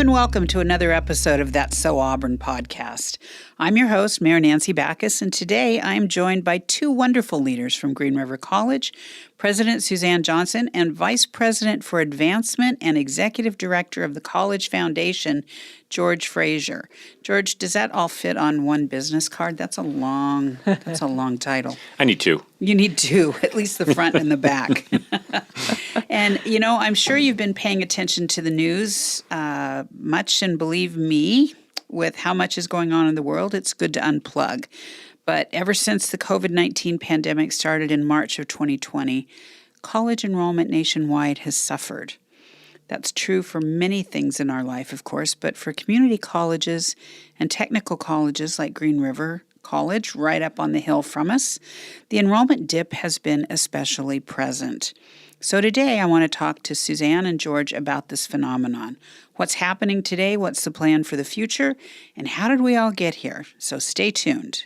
and welcome to another episode of That's So Auburn podcast. I'm your host, Mayor Nancy Backus, and today I am joined by two wonderful leaders from Green River College, President Suzanne Johnson and Vice President for Advancement and Executive Director of the College Foundation, George Frasier. George, does that all fit on one business card? That's a long title. I need two. You need two, at least the front and the back. And, you know, I'm sure you've been paying attention to the news much, and believe me, with how much is going on in the world, it's good to unplug. But ever since the COVID-19 pandemic started in March of 2020, college enrollment nationwide has suffered. That's true for many things in our life, of course, but for community colleges and technical colleges like Green River College, right up on the hill from us, the enrollment dip has been especially present. So today I want to talk to Suzanne and George about this phenomenon. What's happening today, what's the plan for the future, and how did we all get here? So stay tuned.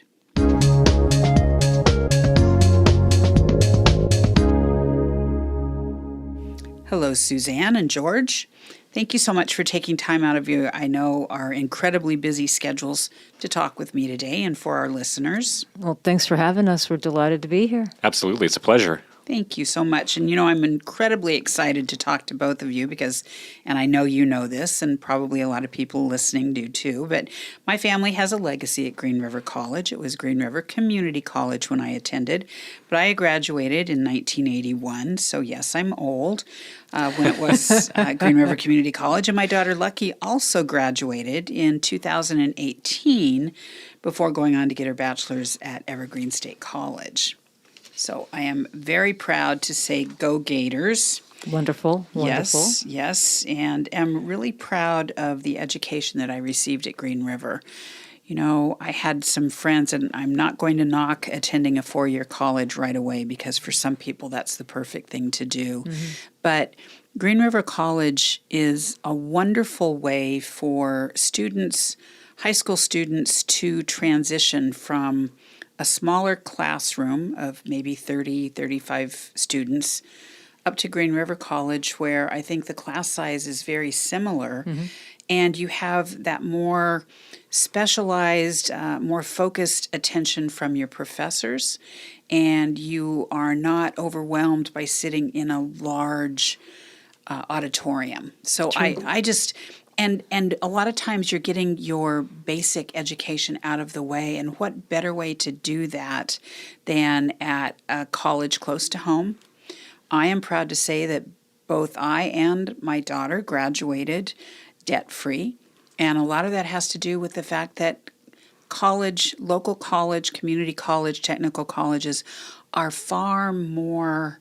Hello, Suzanne and George. Thank you so much for taking time out of your, I know, our incredibly busy schedules to talk with me today and for our listeners. Well, thanks for having us. We're delighted to be here. Absolutely. It's a pleasure. Thank you so much. And, you know, I'm incredibly excited to talk to both of you because, and I know you know this, and probably a lot of people listening do too, but my family has a legacy at Green River College. It was Green River Community College when I attended, but I graduated in 1981. So, yes, I'm old when it was Green River Community College. And my daughter Lucky also graduated in 2018 before going on to get her bachelor's at Evergreen State College. So I am very proud to say go Gators. Wonderful. Yes, and am really proud of the education that I received at Green River. You know, I had some friends, and I'm not going to knock attending a four-year college right away because for some people that's the perfect thing to do. Mm-hmm. But Green River College is a wonderful way for students, high school students, to transition from a smaller classroom of maybe 30, 35 students up to Green River College, where I think the class size is very similar. Mm-hmm. And you have that more specialized, more focused attention from your professors. And you are not overwhelmed by sitting in a large auditorium. So I just... And a lot of times you're getting your basic education out of the way, and what better way to do that than at a college close to home? I am proud to say that both I and my daughter graduated debt-free, and a lot of that has to do with the fact that college, local college, community college, technical colleges are far more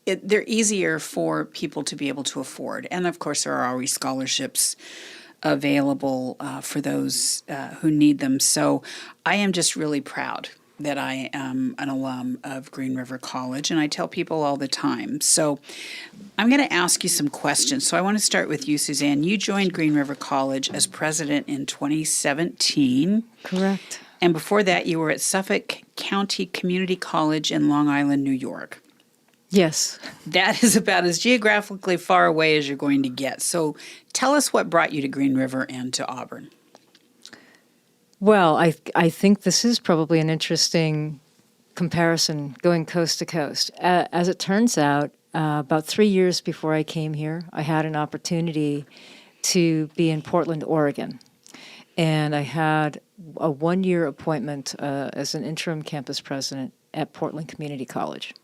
they're easier for people to be able to afford. And, of course, there are always scholarships available for those who need them. So I am just really proud that I am an alum of Green River College, and I tell people all the time. So I'm going to ask you some questions. So I want to start with you, Suzanne. You joined Green River College as president in 2017. Correct. And before that, you were at Suffolk County Community College in Long Island, New York. Yes. That is about as geographically far away as you're going to get. So tell us what brought you to Green River and to Auburn. Well, I think this is probably an interesting comparison going coast to coast. As it turns out, about 3 years before I came here, I had an opportunity to be in Portland, Oregon. And I had a one-year appointment as an interim campus president at Portland Community College.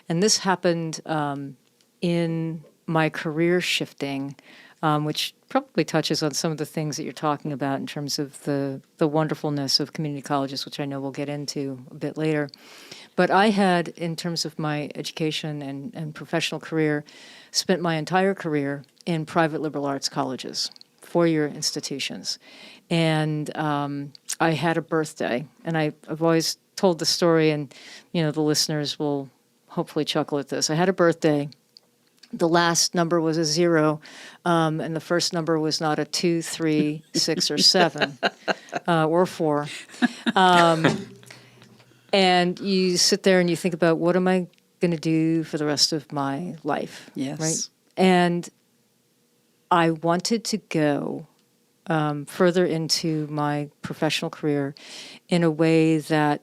And this happened in my career shifting, which probably touches on some of the things that you're talking about in terms of the wonderfulness of community colleges, which I know we'll get into a bit later. But I had, in terms of my education and professional career, spent my entire career in private liberal arts colleges, four-year institutions. And I had a birthday, and I've always told the story, and you know the listeners will hopefully chuckle at this. I had a birthday. The last number was a 0, and the first number was not a 2, 3, 6, or 7, or 4. And you sit there and you think about, what am I going to do for the rest of my life? Yes. Right? And I wanted to go further into my professional career in a way that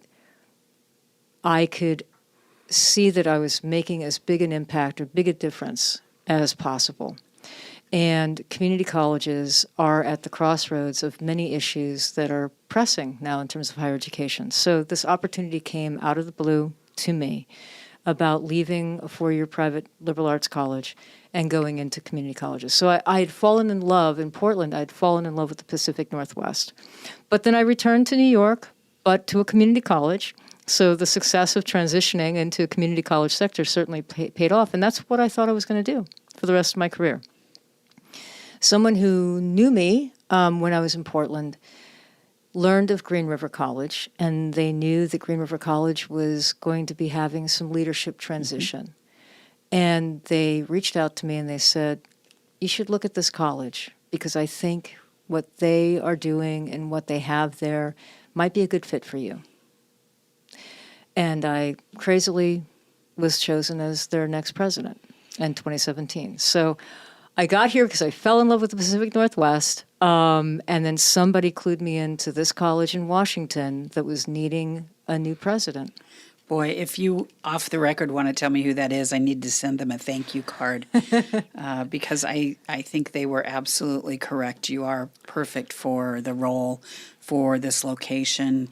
I could see that I was making as big an impact or big a difference as possible. And community colleges are at the crossroads of many issues that are pressing now in terms of higher education. So this opportunity came out of the blue to me about leaving a four-year private liberal arts college and going into community colleges. So I had fallen in love in Portland. I'd fallen in love with the Pacific Northwest. But then I returned to New York, but to a community college. So the success of transitioning into a community college sector certainly paid off. And that's what I thought I was going to do for the rest of my career. Someone who knew me when I was in Portland learned of Green River College, and they knew that Green River College was going to be having some leadership transition. And they reached out to me and they said, you should look at this college because I think what they are doing and what they have there might be a good fit for you. And I crazily was chosen as their next president in 2017. So I got here because I fell in love with the Pacific Northwest, and then somebody clued me into this college in Washington that was needing a new president. Boy, if you, off the record, want to tell me who that is, I need to send them a thank you card because I think they were absolutely correct. You are perfect for the role, for this location,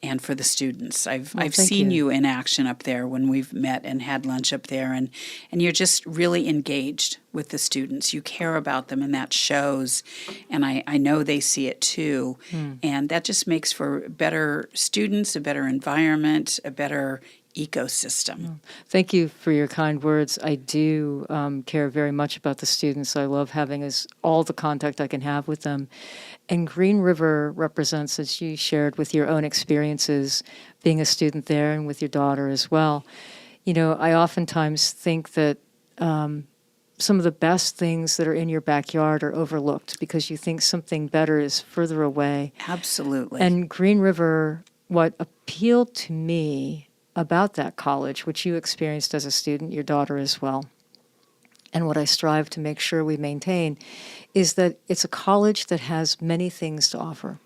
and for the students. I've seen you in action up there when we've met and had lunch up there, and you're just really engaged with the students. You care about them, and that shows, and I know they see it too. And that just makes for better students, a better environment, a better ecosystem. Thank you for your kind words. I do care very much about the students. I love having all the contact I can have with them. And Green River represents, as you shared with your own experiences, being a student there and with your daughter as well. You know, I oftentimes think that some of the best things that are in your backyard are overlooked because you think something better is further away. Absolutely. And Green River, what appealed to me about that college, which you experienced as a student, your daughter as well, and what I strive to make sure we maintain, is that it's a college that has many things to offer.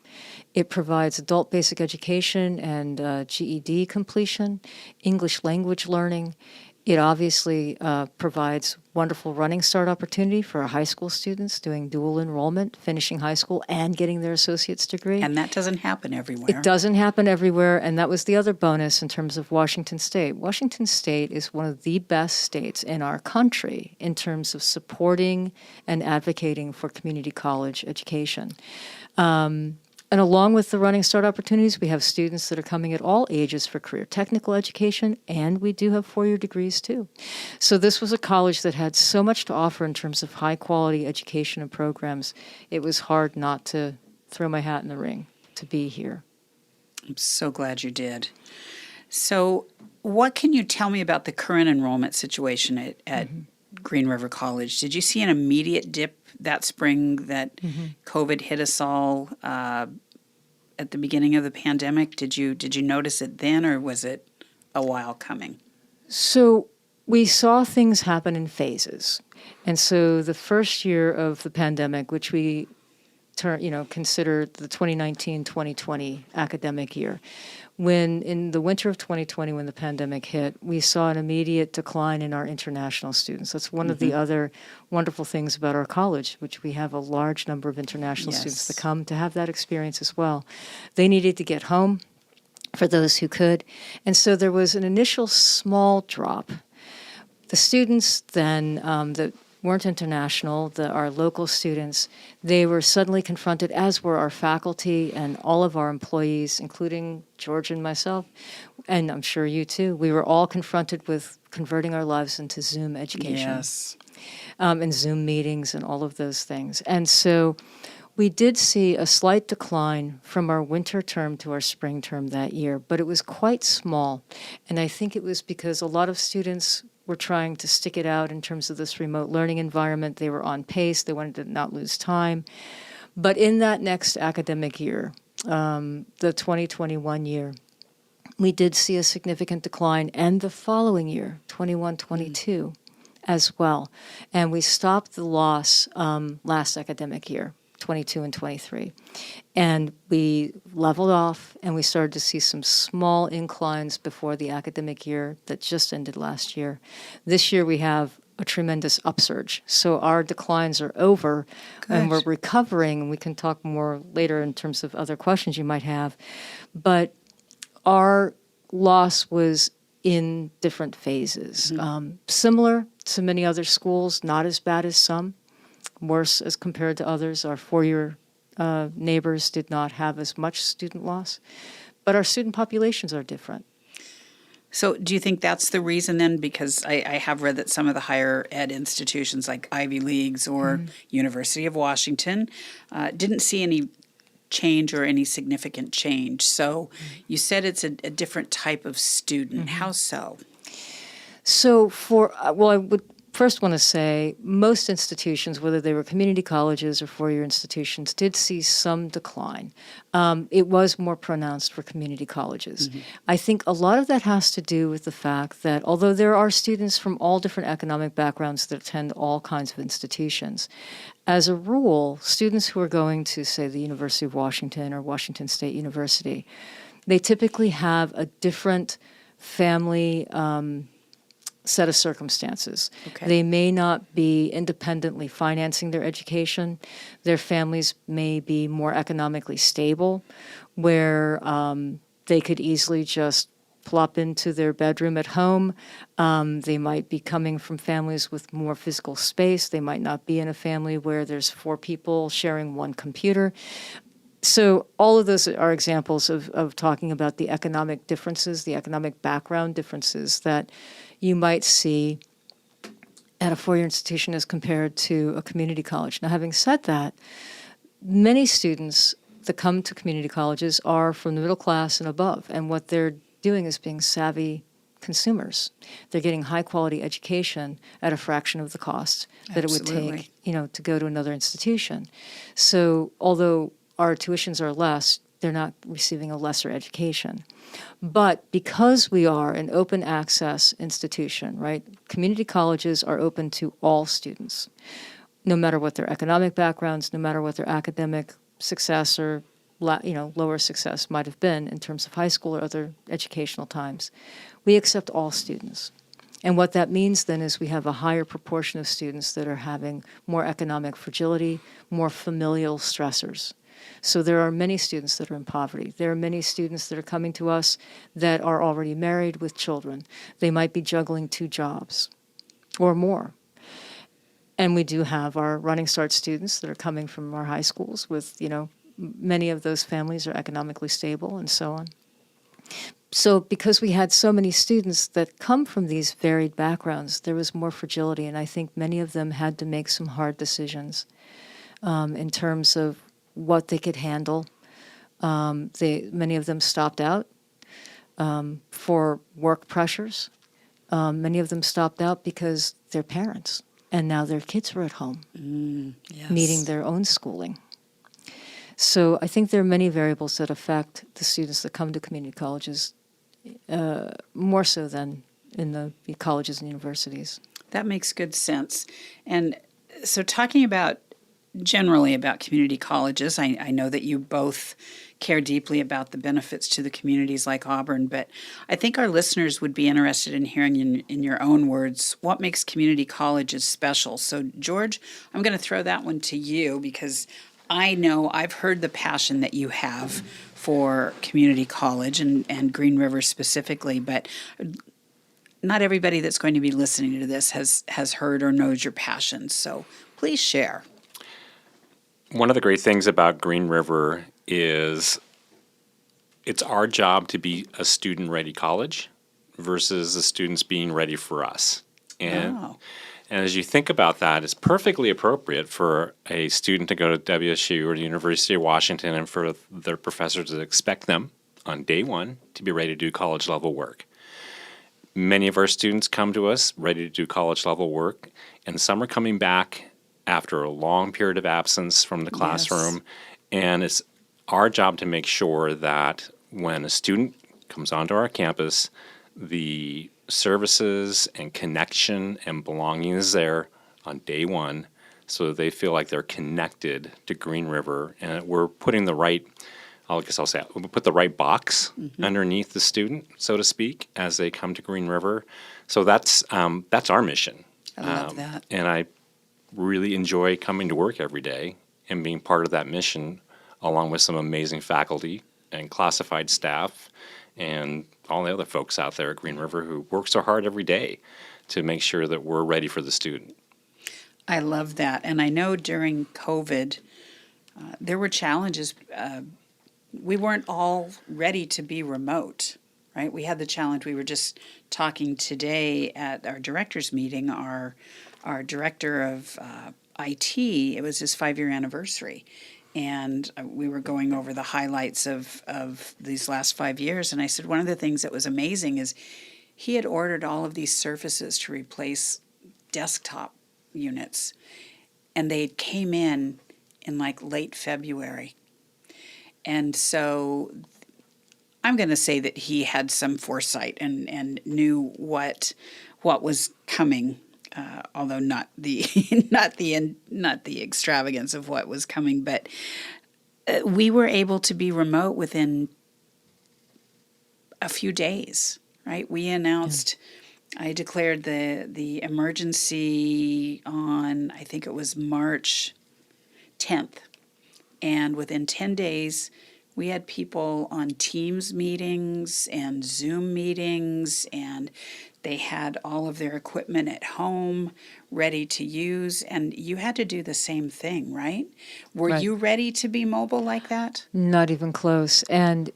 It provides adult basic education and GED completion, English language learning. It obviously provides wonderful running start opportunity for our high school students doing dual enrollment, finishing high school and getting their associate's degree. And that doesn't happen everywhere. It doesn't happen everywhere, and that was the other bonus in terms of Washington State. Washington State is one of the best states in our country in terms of supporting and advocating for community college education. And along with the running start opportunities, we have students that are coming at all ages for career technical education, and we do have four-year degrees too. So this was a college that had so much to offer in terms of high-quality education and programs. It was hard not to throw my hat in the ring to be here. I'm so glad you did. So what can you tell me about the current enrollment situation at Green River College? Did you see an immediate dip that spring that COVID hit us all at the beginning of the pandemic? Did you notice it then, or was it a while coming? So we saw things happen in phases. And so the first year of the pandemic, which we consider the 2019-2020 academic year, when in the winter of 2020, when the pandemic hit, we saw an immediate decline in our international students. That's one of the other wonderful things about our college, which we have a large number of international students that come to have that experience as well. They needed to get home for those who could. And so there was an initial small drop. The students then that weren't international, our local students, they were suddenly confronted, as were our faculty and all of our employees, including George and myself, and I'm sure you too. We were all confronted with converting our lives into Zoom education. Yes. And Zoom meetings and all of those things. And so we did see a slight decline from our winter term to our spring term that year, but it was quite small. And I think it was because a lot of students were trying to stick it out in terms of this remote learning environment. They were on pace. They wanted to not lose time. But in that next academic year, the 2021 year, we did see a significant decline. And the following year, 21-22, as well. And we stopped the loss last academic year, 22 and 23. And we leveled off, and we started to see some small inclines before the academic year that just ended last year. This year we have a tremendous upsurge. So our declines are over, and we're recovering, and we can talk more later in terms of other questions you might have. But our loss was in different phases. Similar to many other schools, not as bad as some, worse as compared to others. Our four-year neighbors did not have as much student loss, but our student populations are different. So do you think that's the reason then? Because I have read that some of the higher ed institutions like Ivy Leagues or University of Washington didn't see any change or any significant change. So you said it's a different type of student. How so? So I would first want to say most institutions, whether they were community colleges or four-year institutions, did see some decline. It was more pronounced for community colleges. I think a lot of that has to do with the fact that although there are students from all different economic backgrounds that attend all kinds of institutions, as a rule, students who are going to, say, the University of Washington or Washington State University, they typically have a different family set of circumstances. Okay. They may not be independently financing their education. Their families may be more economically stable, where they could easily just plop into their bedroom at home. They might be coming from families with more physical space. They might not be in a family where there's 4 people sharing one computer. So all of those are examples of talking about the economic differences, the economic background differences that you might see at a four-year institution as compared to a community college. Now, having said that, many students that come to community colleges are from the middle class and above, and what they're doing is being savvy consumers. They're getting high-quality education at a fraction of the cost that it would take, to go to another institution. So although our tuitions are less, they're not receiving a lesser education. But because we are an open access institution, right, community colleges are open to all students, no matter what their economic backgrounds, no matter what their academic success or lower success might have been in terms of high school or other educational times. We accept all students. And what that means then is we have a higher proportion of students that are having more economic fragility, more familial stressors. So there are many students that are in poverty. There are many students that are coming to us that are already married with children. They might be juggling 2 jobs or more. And we do have our Running Start students that are coming from our high schools with, many of those families are economically stable and so on. So because we had so many students that come from these varied backgrounds, there was more fragility, and I think many of them had to make some hard decisions in terms of what they could handle. Many of them stopped out for work pressures. Many of them stopped out because they're parents, and now their kids were at home, needing their own schooling. So I think there are many variables that affect the students that come to community colleges, more so than in the colleges and universities. That makes good sense. And so talking generally about community colleges, I know that you both care deeply about the benefits to the communities like Auburn, but I think our listeners would be interested in hearing in your own words what makes community colleges special. So George, I'm going to throw that one to you because I know I've heard the passion that you have for community college and Green River specifically, but not everybody that's going to be listening to this has heard or knows your passion. So please share. One of the great things about Green River is it's our job to be a student-ready college versus the students being ready for us. And as you think about that, it's perfectly appropriate for a student to go to WSU or the University of Washington and for their professors to expect them on day one to be ready to do college-level work. Many of our students come to us ready to do college-level work, and some are coming back after a long period of absence from the classroom. And it's our job to make sure that when a student comes onto our campus, the services and connection and belonging is there on day one, so that they feel like they're connected to Green River, and we're putting the right, I guess I'll say, we put the right box underneath the student, so to speak, as they come to Green River. So that's our mission. I love that. And I really enjoy coming to work every day and being part of that mission, along with some amazing faculty and classified staff and all the other folks out there at Green River who work so hard every day to make sure that we're ready for the student. I love that. And I know during COVID, there were challenges. We weren't all ready to be remote, right? We had the challenge. We were just talking today at our directors meeting, our director of IT, it was his 5-year anniversary. And we were going over the highlights of these last 5 years. And I said, one of the things that was amazing is he had ordered all of these surfaces to replace desktop units. And they came in like late February. And so I'm going to say that he had some foresight and knew what was coming, although not the not the extravagance of what was coming. But we were able to be remote within a few days. Right? We announced. I declared the emergency on, I think it was March 10th. And within 10 days, we had people on Teams meetings and Zoom meetings, and they had all of their equipment at home ready to use. And you had to do the same thing, right? Were Right. you ready to be mobile like that? Not even close. And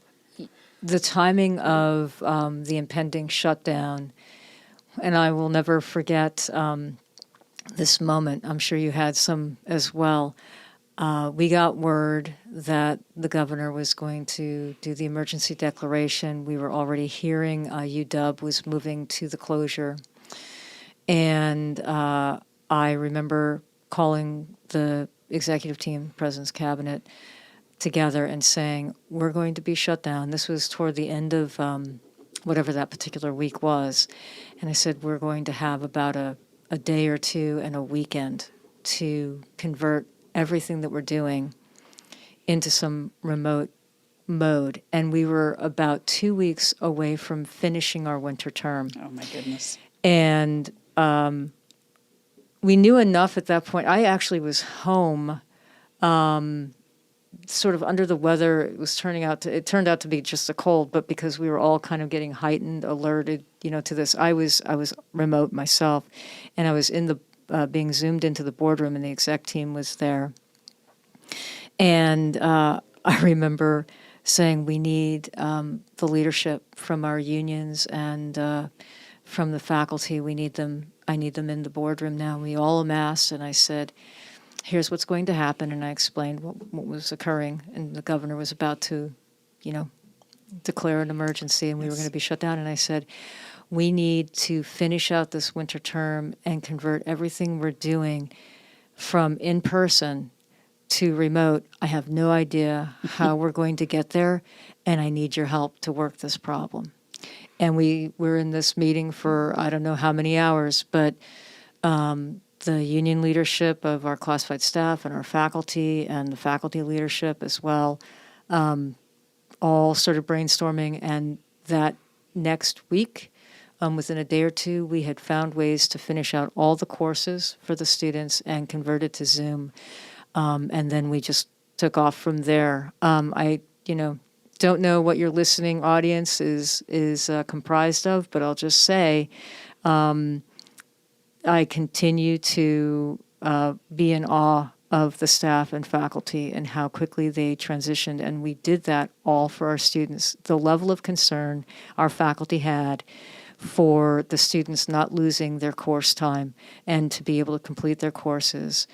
the timing of the impending shutdown, and I will never forget this moment. I'm sure you had some as well. We got word that the governor was going to do the emergency declaration. We were already hearing UW was moving to the closure. And I remember calling the executive team, President's Cabinet, together and saying, we're going to be shut down. This was toward the end of whatever that particular week was. And I said, we're going to have about a day or two and a weekend to convert everything that we're doing into some remote mode. And we were about 2 weeks away from finishing our winter term. Oh, my goodness. And we knew enough at that point. I actually was home, sort of under the weather. It turned out to be just a cold, but because we were all kind of getting heightened, alerted, to this, I was remote myself, and I was in the being zoomed into the boardroom, and the exec team was there. And I remember saying, we need the leadership from our unions and from the faculty. We need them. I need them in the boardroom now. We all amassed, and I said, here's what's going to happen. And I explained what was occurring, and the governor was about to, declare an emergency, and we were going to be shut down. And I said, we need to finish out this winter term and convert everything we're doing from in-person to remote. I have no idea how we're going to get there, and I need your help to work this problem. And we were in this meeting for I don't know how many hours, but the union leadership of our classified staff and our faculty and the faculty leadership as well all started brainstorming, and that next week, within a day or two, we had found ways to finish out all the courses for the students and convert it to Zoom. And then we just took off from there. I don't know what your listening audience is comprised of, but I'll just say I continue to be in awe of the staff and faculty and how quickly they transitioned. And we did that all for our students. The level of concern our faculty had for the students not losing their course time and to be able to complete their courses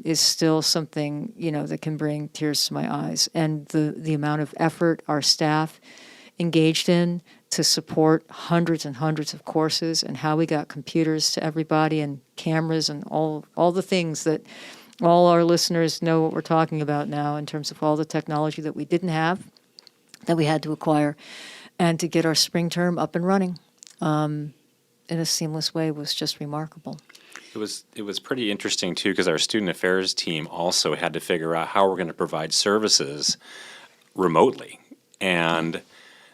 is still something, that can bring tears to my eyes. And the amount of effort our staff engaged in to support hundreds and hundreds of courses, and how we got computers to everybody and cameras and all the things that all our listeners know what we're talking about now in terms of all the technology that we didn't have, that we had to acquire, and to get our spring term up and running. in a seamless way was just remarkable. It was pretty interesting too, because our student affairs team also had to figure out how we're going to provide services remotely, and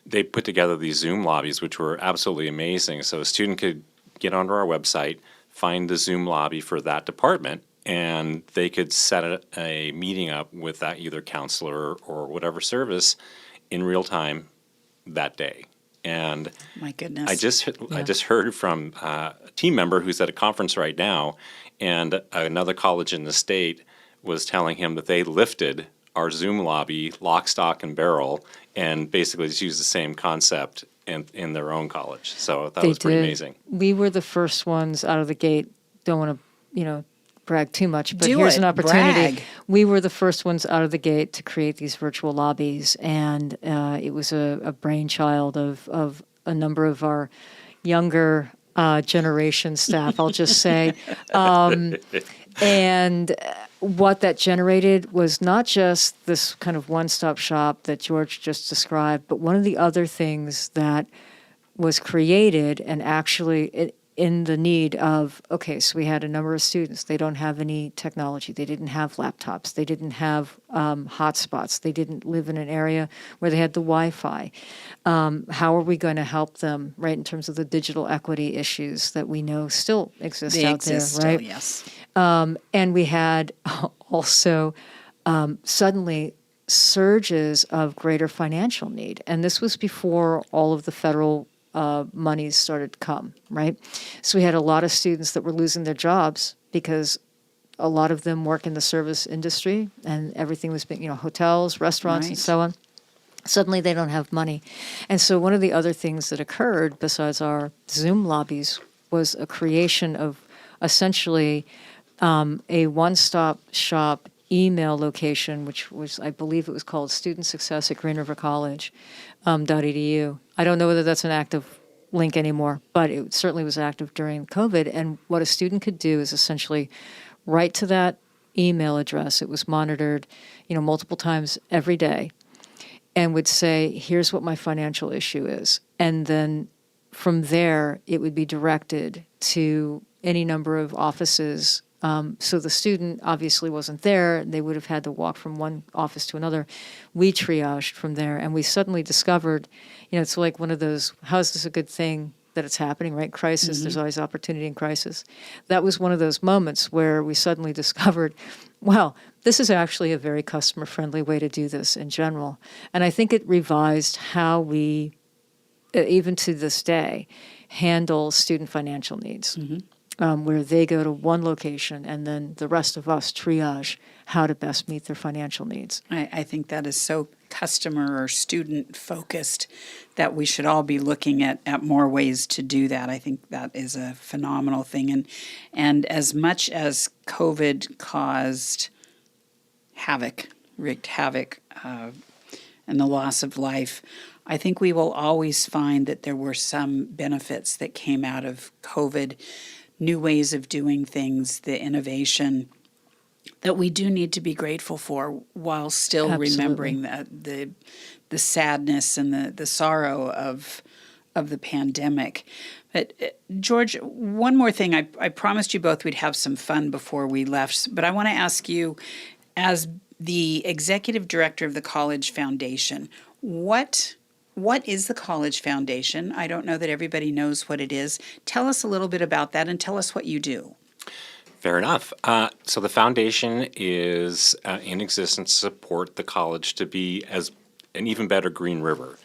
they put together these Zoom lobbies, which were absolutely amazing. So a student could get onto our website, find the Zoom lobby for that department, and they could set a meeting up with that either counselor or whatever service in real time that day. And My goodness. I just heard from a team member who's at a conference right now, and another college in the state was telling him that they lifted our Zoom lobby lock, stock, and barrel, and basically just used the same concept in their own college. So that was pretty amazing. We were the first ones out of the gate. Don't want to, brag too much, but Do here's it. an opportunity. Brag. We were the first ones out of the gate to create these virtual lobbies, and it was a brainchild of a number of our younger generation staff, I'll just say. And what that generated was not just this kind of one-stop shop that George just described, but one of the other things that was created and actually in the need of, okay, so we had a number of students. They don't have any technology. They didn't have laptops. They didn't have hotspots. They didn't live in an area where they had the Wi-Fi. How are we going to help them, right, in terms of the digital equity issues that we know still exist They out exist there, right? still, yes. And we had also suddenly surges of greater financial need. And this was before all of the federal monies started to come, right? So we had a lot of students that were losing their jobs because a lot of them work in the service industry and everything was being, hotels, restaurants, and Right. so on. Suddenly they don't have money. And so one of the other things that occurred besides our Zoom lobbies was a creation of essentially a one-stop shop email location, which was, I believe it was called Student Success at Green River College, .edu. I don't know whether that's an active link anymore, but it certainly was active during COVID. And what a student could do is essentially write to that email address. It was monitored, multiple times every day, and would say, here's what my financial issue is. And then from there, it would be directed to any number of offices. So the student obviously wasn't there. They would have had to walk from one office to another. We triaged from there, and we suddenly discovered, it's like one of those, how is this a good thing that it's happening, right? Crisis, there's always opportunity in crisis. That was one of those moments where we suddenly discovered, wow, this is actually a very customer-friendly way to do this in general. And I think it revised how we, even to this day, handle student financial needs. Where they go to one location and then the rest of us triage how to best meet their financial needs. I think that is so customer or student focused that we should all be looking at more ways to do that. I think that is a phenomenal thing. And as much as COVID caused wreaked havoc, and the loss of life, I think we will always find that there were some benefits that came out of COVID, new ways of doing things, the innovation that we do need to be grateful for while still Absolutely. remembering the sadness and the sorrow of the pandemic. But George, one more thing. I promised you both we'd have some fun before we left, but I want to ask you, as the executive director of the College Foundation, what is the College Foundation? I don't know that everybody knows what it is. Tell us a little bit about that and tell us what you do. Fair enough. So the foundation is in existence to support the college to be as an even better Green River.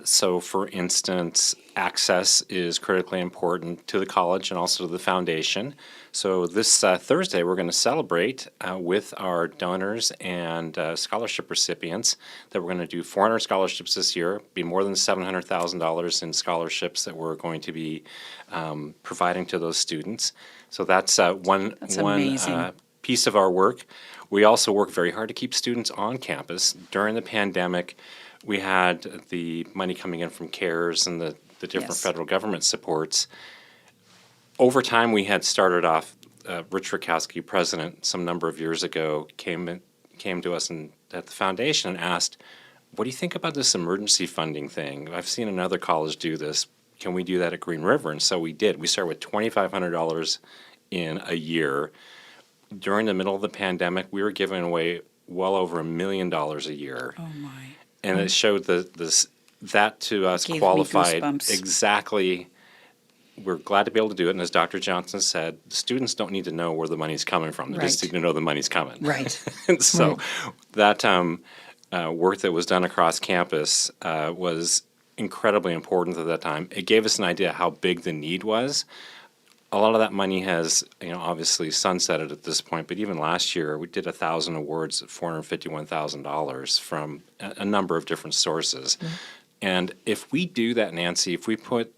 So, for instance, access is critically important to the college and also to the foundation. So this Thursday, we're going to celebrate with our donors and scholarship recipients that we're going to do 400 scholarships this year, be more than $700,000 in scholarships that we're going to be providing to those students. So that's one amazing. Piece of our work. We also work very hard to keep students on campus. During the pandemic, we had the money coming in from CARES and the different Yes. federal government supports. Over time, we had started off, Rich Rakowski, president, some number of years ago, came to us at the foundation and asked, what do you think about this emergency funding thing? I've seen another college do this. can we do that at Green River? And so we did. We started with $2,500 in a year. During the middle of the pandemic, we were giving away well over $1 million a year. Oh, my. And it showed that to us Gave me qualified goosebumps. exactly. We're glad to be able to do it. And as Dr. Johnson said, the students don't need to know where the money's coming from. They just Right. need to know the money's coming. Right. And so that work that was done across campus was incredibly important at that time. It gave us an idea how big the need was. A lot of that money has, obviously sunsetted at this point, but even last year we did 1,000 awards at $451,000 from a number of different sources. Mm-hmm. And if we do that, Nancy, if we put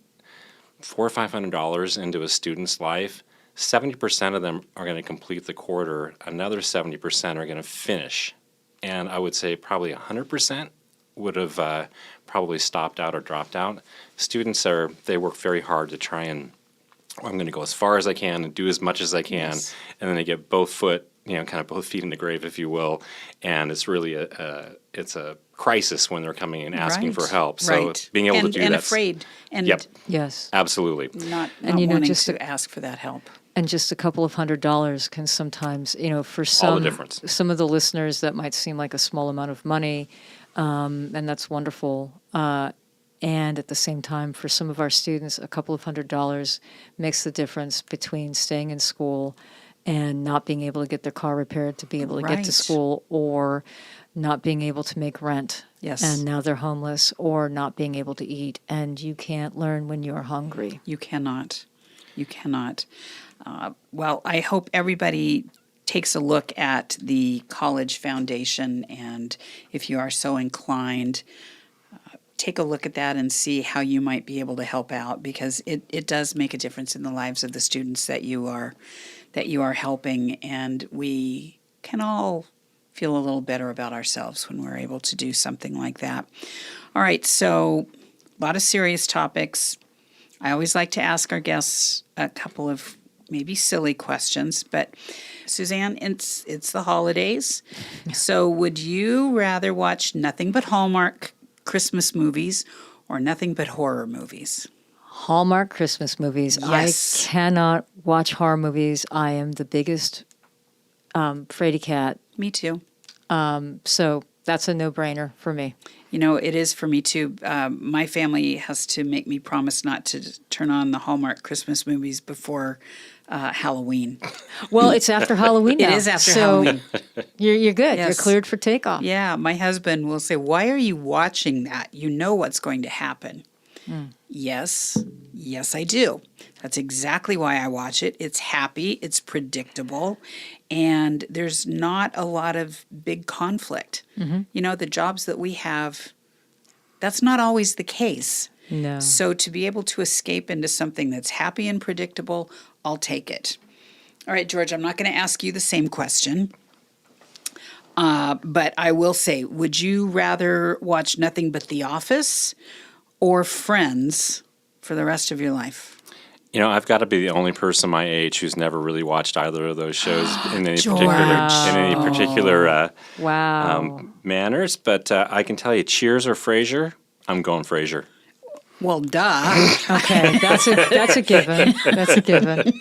$400 or $500 into a student's life, 70% of them are going to complete the quarter. Another 70% are going to finish. And I would say probably 100% would have probably stopped out or dropped out. Students they work very hard to try and, I'm going to go as far as I can and do as much as I can. Yes. And then they get both feet in the grave, if you will. And it's really it's a crisis when they're coming and asking for help. So being able to do that. And afraid. And yep. Yes. Absolutely. Not wanting to ask for that help. And just a couple of $100 can sometimes, for all the difference. Some of the listeners, that might seem like a small amount of money, and that's wonderful. And at the same time, for some of our students, a couple of $100 makes the difference between staying in school and not being able to get their car repaired to be able to get to school, or not being able to make rent. Yes. And now they're homeless, or not being able to eat. And you can't learn when you're hungry. You cannot. You cannot. Well, I hope everybody takes a look at the College Foundation, and if you are so inclined, take a look at that and see how you might be able to help out, because it does make a difference in the lives of the students that you are helping, and we can all feel a little better about ourselves when we're able to do something like that. All right, so a lot of serious topics. I always like to ask our guests a couple of maybe silly questions, but Suzanne, it's the holidays. So would you rather watch nothing but Hallmark Christmas movies or nothing but horror movies? Hallmark Christmas movies. Yes. I cannot watch horror movies. I am the biggest fraidy cat. Me too. So that's a no-brainer for me. It is for me too. My family has to make me promise not to turn on the Hallmark Christmas movies before Halloween. Well, it's after Halloween now. It is after Halloween. You're good. Yes. You're cleared for takeoff. Yeah, my husband will say, "Why are you watching that? You know what's going to happen." Yes, I do. That's exactly why I watch it. It's happy, it's predictable, and there's not a lot of big conflict. Mm-hmm. The jobs that we have, that's not always the case. No. So to be able to escape into something that's happy and predictable, I'll take it. All right, George, I'm not going to ask you the same question. But I will say, would you rather watch nothing but The Office or Friends for the rest of your life? I've got to be the only person my age who's never really watched either of those shows in any George. particular Wow. manners. But I can tell you, Cheers or Frasier, I'm going Frasier. Well, duh. Okay, that's a given. That's a given.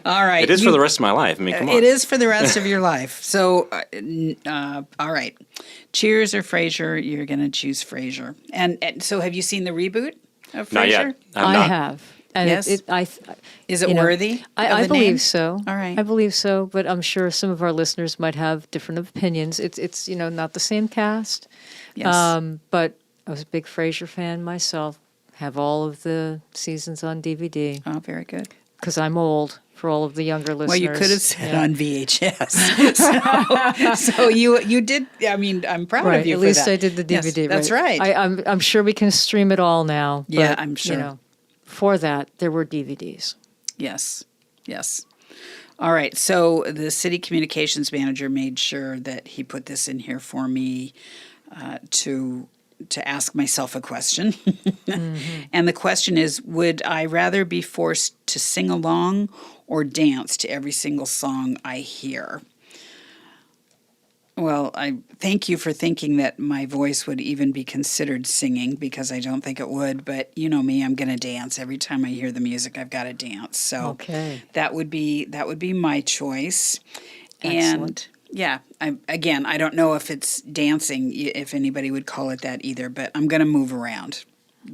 All right. It is for the rest of my life. I mean, come on. It is for the rest of your life. So, all right. Cheers or Frasier, you're going to choose Frasier. And so have you seen the reboot of Frasier? Not yet. I have. And Yes? Is it worthy? I believe so. All right. I believe so, but I'm sure some of our listeners might have different opinions. It's not the same cast. Yes. But I was a big Frasier fan myself. Have all of the seasons on DVD. Oh, very good. Because I'm old, for all of the younger listeners. Well, you could have said on VHS. so you did. I mean, I'm proud right, of you at for least that. I did the DVD. Yes, that's right. I'm sure we can stream it all now. But, Yeah, I'm sure. For that, there were DVDs. Yes. All right. So the city communications manager made sure that he put this in here for me to ask myself a question. Mm-hmm. And the question is, would I rather be forced to sing along or dance to every single song I hear? Well, I thank you for thinking that my voice would even be considered singing, because I don't think it would. But you know me, I'm going to dance every time I hear the music. I've got to dance. So Okay. that would be my choice. Excellent. And yeah, I don't know if it's dancing, if anybody would call it that either. But I'm going to move around.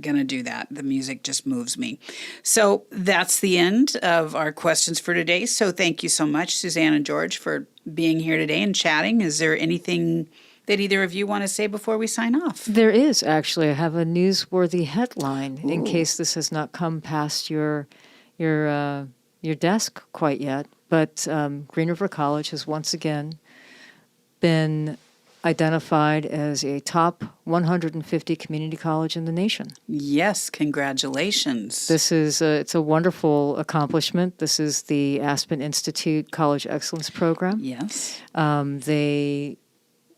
Gonna do that. The music just moves me. So that's the end of our questions for today. So thank you so much, Suzanne and George, for being here today and chatting. Is there anything that either of you want to say before we sign off? There is actually. I have a newsworthy headline in Ooh. case this has not come past your desk quite yet. But Green River College has once again been identified as a top 150 community college in the nation. Yes, congratulations. This is it's a wonderful accomplishment. This is the Aspen Institute College Excellence Program. Yes. They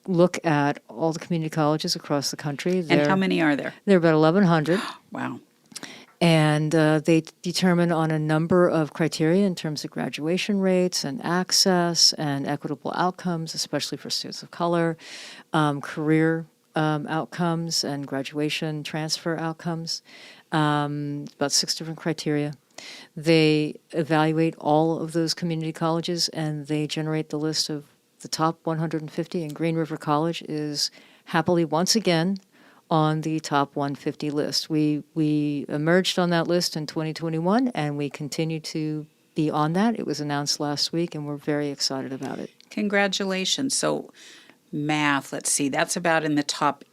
look at all the community colleges across the country. And how many are there? There are about 1,100. Wow. And they determine on a number of criteria in terms of graduation rates and access and equitable outcomes, especially for students of color, career outcomes and graduation transfer outcomes, about 6 different criteria. They evaluate all of those community colleges, and they generate the list of the top 150, and Green River College is happily once again on the top 150 list. We emerged on that list in 2021, and we continue to be on that. It was announced last week, and we're very excited about it. Congratulations. So math, let's see, that's about in the top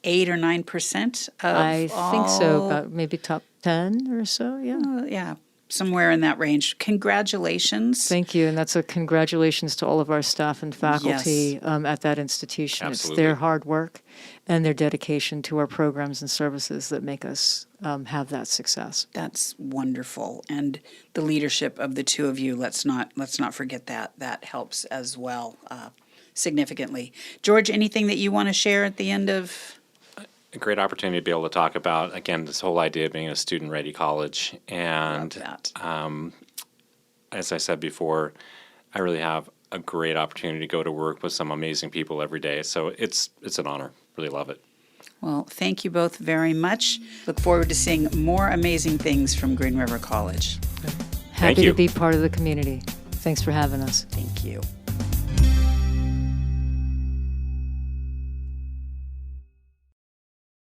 8 or 9% of I think so, all- about maybe top 10 or so, yeah. yeah, somewhere in that range. Congratulations. Thank you, and that's a congratulations to all of our staff and faculty at that institution. Absolutely. It's their hard work and their dedication to our programs and services that make us have that success. That's wonderful. And the leadership of the two of you, let's not forget that. That helps as well significantly. George, anything that you want to share at the end of? A great opportunity to be able to talk about, again, this whole idea of being a student-ready college. And Love that. as I said before, I really have a great opportunity to go to work with some amazing people every day. So it's an honor. Really love it. Well, thank you both very much. Look forward to seeing more amazing things from Green River College. Happy you. to be part of the community. Thanks for having us. Thank you.